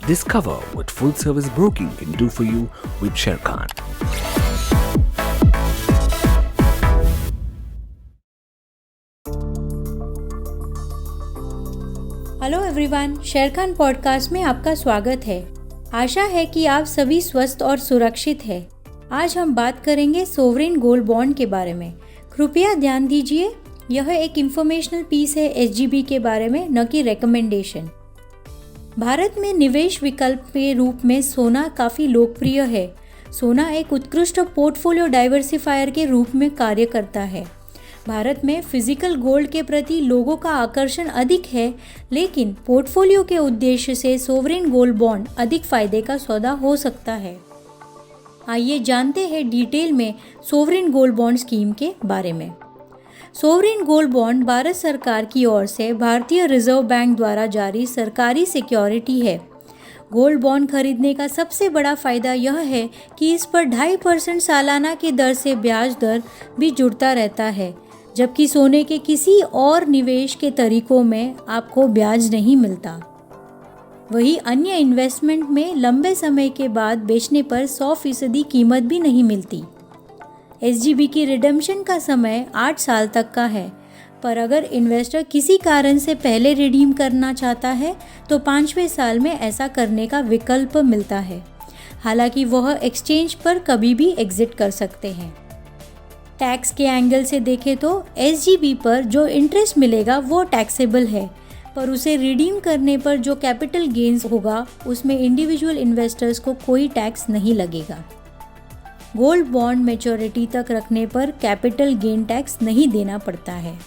Discover what full service broking can do for you with Sharekhan. Hello everyone, Sharekhan podcast में आपका स्वागत है। आशा है कि आप सभी स्वस्थ और सुरक्षित हैं। आज हम बात करेंगे सोवरेन गोल्ड बॉन्ड के बारे में। कृपया ध्यान दीजिए, यह एक इंफॉर्मेशनल पीस है एसजीबी के बारे में, न कि रिकमेंडेशन। भारत में निवेश विकल्प के रूप में सोना काफ़ी लोकप्रिय है। सोना एक उत्कृष्ट पोर्टफोलियो डाइवर्सिफायर के रूप में कार्य करता है। भारत में फिजिकल गोल्ड के प्रति लोगों का आकर्षण अधिक है, लेकिन पोर्टफोलियो के उद्देश्य से सोवरेन गोल्ड बॉन्ड अधिक फायदे का सौदा हो सकता है। आइए जानते हैं डिटेल में सोवरेन गोल्ड बॉन्ड स्कीम के बारे में। सोवरेन गोल्ड बॉन्ड भारत सरकार की ओर से भारतीय रिजर्व बैंक द्वारा जारी सरकारी सिक्योरिटी है। गोल्ड बॉन्ड खरीदने का सबसे बड़ा फायदा यह है कि इस पर 2.5% सालाना की दर से ब्याज दर भी जुड़ता रहता है, जबकि सोने के किसी और निवेश के तरीकों में आपको ब्याज नहीं मिलता। वहीं अन्य इन्वेस्टमेंट में लंबे समय के बाद बेचने पर 100% कीमत भी नहीं मिलती। एसजीबी की रिडेम्पशन का समय 8 साल तक का है, पर अगर इन्वेस्टर किसी कारण से पहले रिडीम करना चाहता है तो 5वें साल में ऐसा करने का विकल्प मिलता है। हालांकि वह एक्सचेंज पर कभी भी एग्जिट कर सकते हैं। टैक्स के एंगल से देखें तो एसजीबी पर जो इंटरेस्ट मिलेगा वो टैक्सेबल है, पर उसे रिडीम करने पर जो कैपिटल गेन्स होगा उसमें इंडिविजुअल इन्वेस्टर्स को कोई टैक्स नहीं लगेगा। गोल्ड बॉन्ड मैच्योरिटी तक रखने पर कैपिटल गेन टैक्स नहीं देना पड़ता है।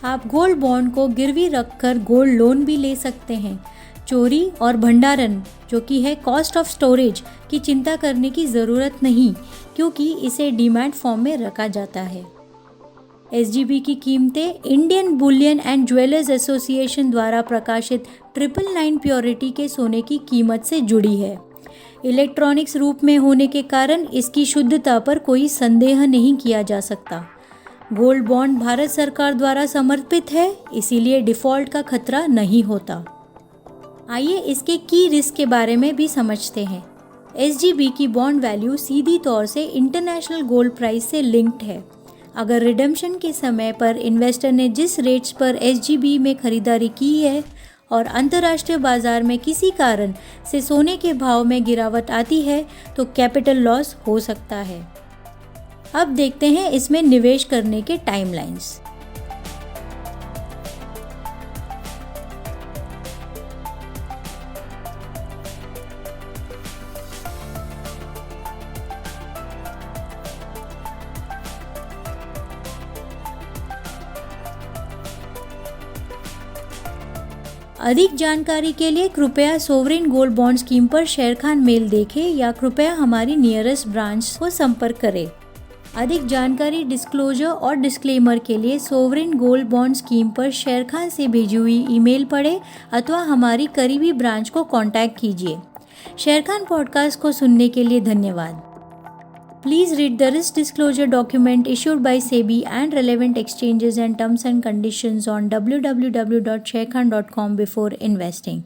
आप गोल्ड बॉन्ड को गिरवी रखकर गोल्ड लोन भी ले सकते हैं। चोरी और भंडारण, जो कि है कॉस्ट ऑफ स्टोरेज, की चिंता करने की ज़रूरत नहीं, क्योंकि इसे डीमैट फॉर्म में रखा जाता है। एसजीबी की कीमतें Indian Boolean and jewellers association द्वारा प्रकाशित 999 प्योरिटी के सोने की कीमत से जुड़ी है। इलेक्ट्रॉनिक्स रूप में होने के कारण इसकी शुद्धता पर कोई संदेह नहीं किया जा सकता। गोल्ड बॉन्ड भारत सरकार द्वारा समर्पित है, इसीलिए डिफ़ॉल्ट का खतरा नहीं होता। आइए इसके की रिस्क के बारे में भी समझते हैं। एसजीबी की बॉन्ड वैल्यू सीधी तौर से इंटरनेशनल गोल्ड प्राइस से लिंक्ड है। अगर रिडेम्पशन के समय पर इन्वेस्टर ने जिस रेट्स पर एसजीबी में खरीदारी की है और अंतर्राष्ट्रीय बाजार में किसी कारण से सोने के भाव में गिरावट आती है तो कैपिटल लॉस हो सकता है। अब देखते हैं इसमें निवेश करने के टाइमलाइंस। अधिक जानकारी के लिए कृपया सोवरेन गोल्ड बॉन्ड स्कीम पर शेरखान मेल देखें या कृपया हमारी नियरेस्ट ब्रांच को संपर्क करें। अधिक जानकारी, डिस्क्लोजर और डिस्क्लेमर के लिए सोवरेन गोल्ड बॉन्ड स्कीम पर शेरखान से भेजी हुई ईमेल पढ़ें अथवा हमारी करीबी ब्रांच को कांटेक्ट कीजिए। शेरखान पॉडकास्ट को सुनने के लिए धन्यवाद। Please read the risk disclosure document issued by SEBI and relevant exchanges and terms and conditions on www.sharekhan.com before investing.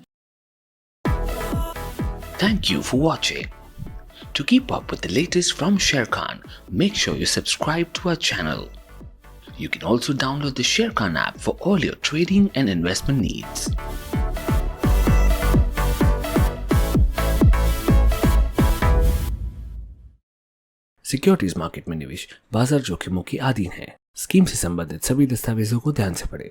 Thank you for watching. To keep up with the latest from Sharekhan, make sure you subscribe to our channel. You can also download the Sharekhan app for all your trading and investment needs. Securities market में निवेश बाजार जोखिमों की अधीन है। Scheme से संबंधित सभी दस्तावेजों को ध्यान से पढ़ें।